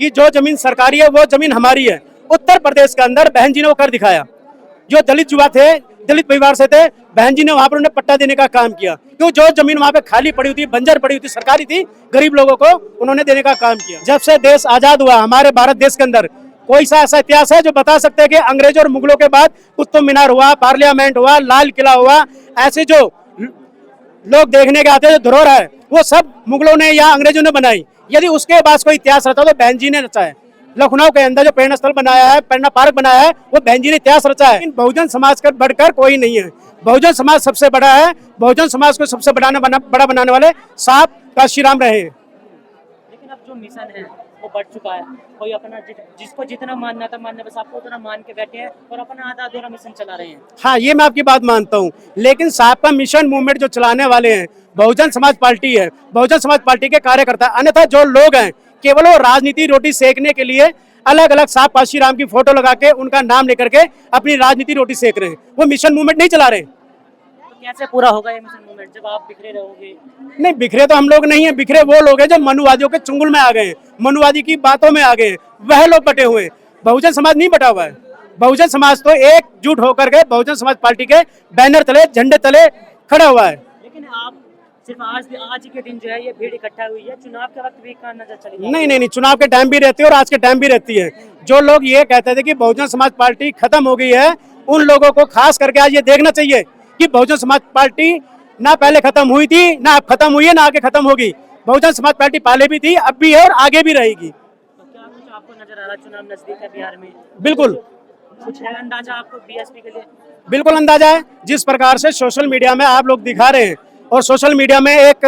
कि जो जमीन सरकारी है वो जमीन हमारी है। उत्तर प्रदेश के अंदर बहन जी ने वो कर दिखाया। जो दलित युवा थे, दलित परिवार से थे, बहन जी ने वहां पर उन्हें पट्टा देने का काम किया। क्यों? जो जमीन वहां पे खाली पड़ी हुई थी, बंजर पड़ी हुई थी, सरकारी थी, गरीब लोगों को उन्होंने देने का काम किया। जब से देश आजाद हुआ हमारे भारत देश के अंदर, कोई सा ऐसा इतिहास है जो बता सकते हैं कि अंग्रेजों और मुगलों के बाद कुतुब मीनार हुआ, पार्लियामेंट हुआ, लाल किला हुआ, ऐसे जो लोग देखने के आते हैं, जो धरोहर है, वो सब मुगलों ने या अंग्रेजों ने बनाई। यदि उसके बाद कोई इतिहास रचा तो बहन जी ने रचा है। लखनऊ के अंदर जो प्रेरणा स्थल बनाया है, प्रेरणा पार्क बनाया है, वो बहन जी ने इतिहास रचा है। बहुजन समाज का बढ़कर कोई नहीं है। बहुजन समाज सबसे बड़ा है। बहुजन समाज को सबसे बड़ा बनाने वाले साहब काशीराम रहे। लेकिन अब जो मिशन है वो बढ़ चुका है। कोई अपना जिसको जितना मानना था मानना, बस आपको उतना मान के बैठे हैं और अपना आधा अधूरा मिशन चला रहे हैं। हाँ, ये मैं आपकी बात मानता हूँ, लेकिन साहब का मिशन मूवमेंट जो चलाने वाले हैं बहुजन समाज पार्टी है, बहुजन समाज पार्टी के कार्यकर्ता। अन्यथा जो लोग हैं केवल वो राजनीति रोटी सेकने के लिए अलग अलग साहब काशीराम की फोटो लगा के उनका नाम लेकर के अपनी राजनीति रोटी सेक रहे हैं। वो मिशन मूवमेंट नहीं चला रहे। तो कैसे पूरा होगा ये मिशन मूवमेंट जब आप बिखरे रहोगे? नहीं, बिखरे तो हम लोग नहीं है, बिखरे वो लोग हैं जो मनुवादियों के चुंगल में आ गए हैं, मनुवादी की बातों में आ गए हैं, वह लोग बटे हुए हैं। बहुजन समाज नहीं बटा हुआ है। बहुजन समाज तो एकजुट होकर के बहुजन समाज पार्टी के बैनर तले, झंडे तले खड़ा हुआ है। लेकिन आप सिर्फ आज के दिन जो है ये भीड़ इकट्ठा हुई है, चुनाव के वक्त भी कहाँ नजर चली? नहीं, चुनाव के टाइम भी रहती है और आज के टाइम भी रहती है। जो लोग ये कहते थे कि बहुजन समाज पार्टी खत्म हो गई है, उन लोगों को खास करके आज ये देखना चाहिए कि बहुजन समाज पार्टी ना पहले खत्म हुई थी, ना अब खत्म हुई है, ना आगे खत्म होगी। बहुजन समाज पार्टी पहले भी थी, अब भी है और आगे भी रहेगी। तो क्या कुछ आपको नजर आ रहा है? चुनाव नजदीक है बिहार में, बिल्कुल कुछ है अंदाजा आपको बीएसपी के लिए? बिल्कुल अंदाजा है। जिस प्रकार से सोशल मीडिया में आप लोग दिखा रहे हैं और सोशल मीडिया में एक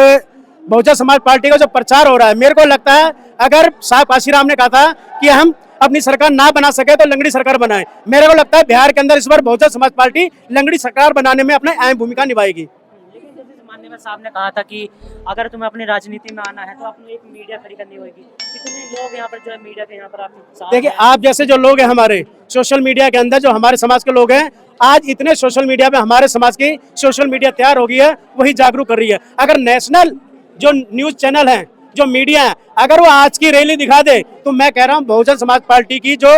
बहुजन समाज पार्टी का जो प्रचार हो रहा है, मेरे को लगता है अगर साहब काशीराम ने कहा था कि हम अपनी सरकार ना बना सके तो लंगड़ी सरकार बनाए, मेरे को लगता है बिहार के अंदर इस बार बहुजन समाज पार्टी लंगड़ी सरकार बनाने में अपना अहम भूमिका निभाएगी। लेकिन जैसे माननीय साहब ने कहा था कि अगर तुम्हें अपनी राजनीति में आना है तो आपने एक मीडिया खड़ी करनी होगी। कितने लोग यहाँ पर जो है मीडिया के यहाँ पर आप देखिए, आप जैसे जो लोग हैं हमारे सोशल मीडिया के अंदर, जो हमारे समाज के लोग हैं, आज इतने सोशल मीडिया में हमारे समाज की सोशल मीडिया तैयार हो गई है, वही जागरूक कर रही है। अगर नेशनल जो न्यूज चैनल है, जो मीडिया है, अगर वो आज की रैली दिखा दे तो मैं कह रहा हूँ बहुजन समाज पार्टी की जो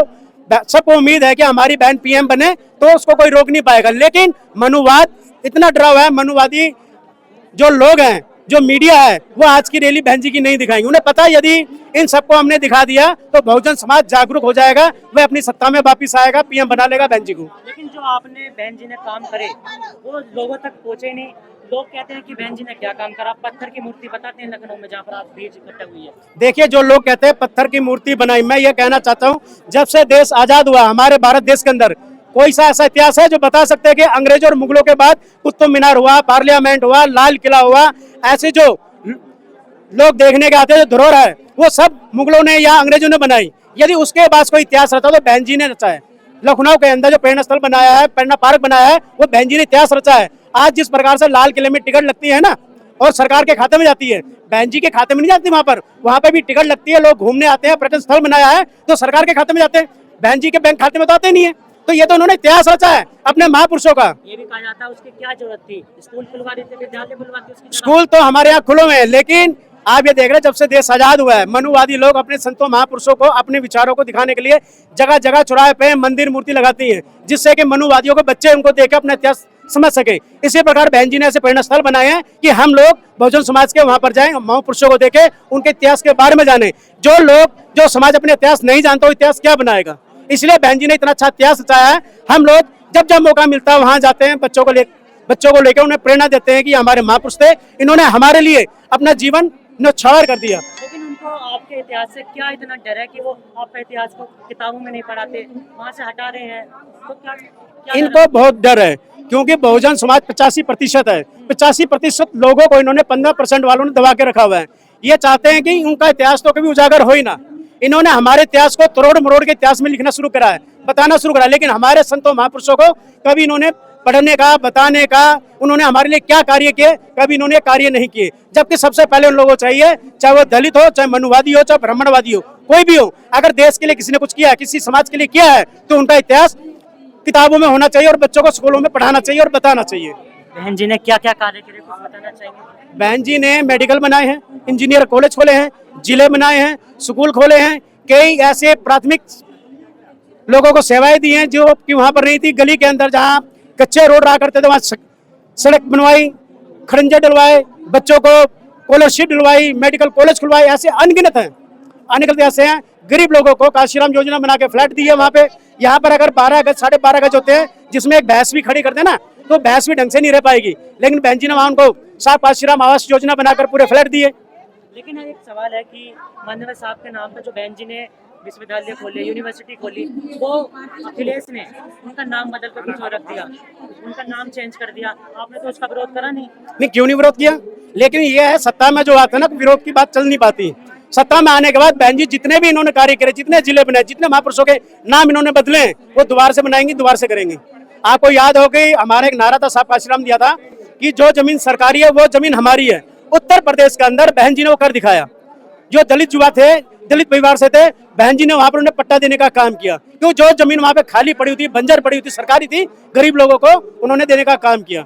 सबको उम्मीद है कि हमारी बहन पीएम बने, तो उसको कोई रोक नहीं पाएगा। लेकिन मनुवाद इतना डरा हुआ है, मनुवादी जो लोग हैं, जो मीडिया है, वो आज की रैली बहन जी की नहीं दिखाएंगे। उन्हें पता है यदि इन सबको हमने दिखा दिया तो बहुजन समाज जागरूक हो जाएगा, वह अपनी सत्ता में वापिस आएगा, पीएम बना लेगा बहन जी को। लेकिन जो आपने बहन जी ने काम करे वो लोगों तक पहुंचे नहीं। लोग कहते हैं कि बहन जी ने क्या काम करा। पत्थर की मूर्ति बताते हैं लखनऊ में, जहाँ पर आप भीड़ इकट्ठा हुई है। देखिए, जो लोग कहते हैं पत्थर की मूर्ति बनाई, मैं ये कहना चाहता हूँ जब से देश आजाद हुआ हमारे भारत देश के अंदर, कोई सा ऐसा इतिहास है जो बता सकते हैं कि अंग्रेजों और मुगलों के बाद कुतुब मीनार हुआ, पार्लियामेंट हुआ, लाल किला हुआ, ऐसे जो लोग देखने के आते हैं, जो धरोहर है, वो सब मुगलों ने या अंग्रेजों ने बनाई। यदि उसके बाद कोई इतिहास रचा तो बहन जी ने रचा है। लखनऊ के अंदर जो प्रेरणा स्थल बनाया है, प्रेरणा पार्क बनाया है, वो बहन जी ने इतिहास रचा है। आज जिस प्रकार से लाल किले में टिकट लगती है ना और सरकार के खाते में जाती है, बहन जी के खाते में नहीं जाती, वहां पर भी टिकट लगती है, लोग घूमने आते हैं, पर्यटन स्थल बनाया है तो सरकार के खाते में जाते हैं, बहन जी के बैंक खाते में तो आते नहीं है। तो ये तो उन्होंने इतिहास रचा है अपने महापुरुषों का। ये भी कहा जाता है उसकी क्या जरूरत थी, स्कूल खुलवा देते, विद्यालय खुलवाते, उसकी स्कूल तो हमारे यहाँ खुले हुए हैं, लेकिन आप ये देख रहे हैं जब से देश आजाद हुआ है, मनुवादी लोग अपने संतों महापुरुषों को, अपने विचारों को दिखाने के लिए जगह जगह चौराहे पे मंदिर मूर्ति लगाती हैं, जिससे कि मनुवादियों के बच्चे उनको देख अपना इतिहास समझ सके। इसी प्रकार बहन जी ने ऐसे प्रेरणा स्थल बनाए हैं कि हम लोग बहुजन समाज के वहां पर जाएं, महापुरुषों को देखें, उनके इतिहास के बारे में जाने। जो समाज अपने इतिहास नहीं जानता, वो इतिहास क्या बनाएगा? इसलिए बहन जी ने इतना अच्छा इतिहास रचाया है। हम लोग जब जब मौका मिलता है वहां जाते हैं, बच्चों को लेकर उन्हें प्रेरणा देते हैं कि हमारे महापुरुष थे, इन्होंने हमारे लिए अपना जीवन न्यौछावर कर दिया। लेकिन उनको आपके इतिहास से क्या इतना डर है कि वो आपका इतिहास को किताबों में नहीं पढ़ाते, वहाँ से हटा रहे हैं? तो क्या इनको बहुत डर है, क्योंकि बहुजन समाज 85% है। 85% लोगों को इन्होंने 15% वालों ने दबा के रखा हुआ है। ये चाहते हैं कि उनका इतिहास तो कभी उजागर हो ही ना। इन्होंने हमारे इतिहास को तोड़ मरोड़ के इतिहास में लिखना शुरू करा है, बताना शुरू करा, लेकिन हमारे संतों महापुरुषों को कभी इन्होंने पढ़ने का, बताने का, उन्होंने हमारे लिए क्या कार्य किए, कभी इन्होंने कार्य नहीं किए। जबकि सबसे पहले उन लोगों को चाहिए, चाहे वो दलित हो, चाहे मनुवादी हो, चाहे ब्राह्मणवादी हो, कोई भी हो, अगर देश के लिए किसी ने कुछ किया है, किसी समाज के लिए किया है, तो उनका इतिहास किताबों में होना चाहिए और बच्चों को स्कूलों में पढ़ाना चाहिए और बताना चाहिए। बहन जी ने क्या क्या कार्य करे कुछ बताना चाहिए? बहन जी ने मेडिकल बनाए हैं, इंजीनियर कॉलेज खोले हैं, जिले बनाए हैं, स्कूल खोले हैं, कई ऐसे प्राथमिक लोगों को सेवाएं दी हैं जो कि वहां पर नहीं थी। गली के अंदर जहां कच्चे रोड रहा करते थे वहां सड़क बनवाई, खड़ंजे डलवाए, बच्चों को स्कॉलरशिप डलवाई, मेडिकल कॉलेज खुलवाए। ऐसे अनगिनत हैं, अनगिनत ऐसे हैं। गरीब लोगों को काशीराम योजना बना के फ्लैट दी है वहां पे। यहाँ पर अगर 12 गज 12.5 गज होते हैं जिसमें एक भैंस भी खड़ी करते हैं ना, तो भैंस भी ढंग से नहीं रह पाएगी। लेकिन बहन जी ने वहां उनको साहब काशीराम आवास योजना बनाकर पूरे फ्लैट दिए। लेकिन एक सवाल है कि माननीय साहब के नाम पे जो बहन जी ने विश्वविद्यालय खोले, यूनिवर्सिटी खोली, वो अखिलेश ने उनका नाम बदल कर कुछ और रख दिया, उनका नाम चेंज कर दिया। आपने तो उसका विरोध करा नहीं? क्यों नहीं विरोध किया? लेकिन ये है सत्ता में जो आता है ना, विरोध की बात चल नहीं पाती। सत्ता में आने के बाद बहन जी जितने भी इन्होंने कार्य करे, जितने जिले बनाए, जितने महापुरुषों के नाम इन्होंने बदले, वो दोबारा से बनाएंगे, दोबारा से करेंगे। आपको याद हो कि हमारा एक नारा था, साहब काशीराम दिया था कि जो जमीन सरकारी है वो जमीन हमारी है। उत्तर प्रदेश के अंदर बहन जी ने वो कर दिखाया। जो दलित युवा थे, दलित परिवार से थे, बहन जी ने वहां पर उन्हें पट्टा देने का काम किया। क्यों? जो जमीन वहां पे खाली पड़ी हुई थी, बंजर पड़ी हुई थी, सरकारी थी, गरीब लोगों को उन्होंने देने का काम किया।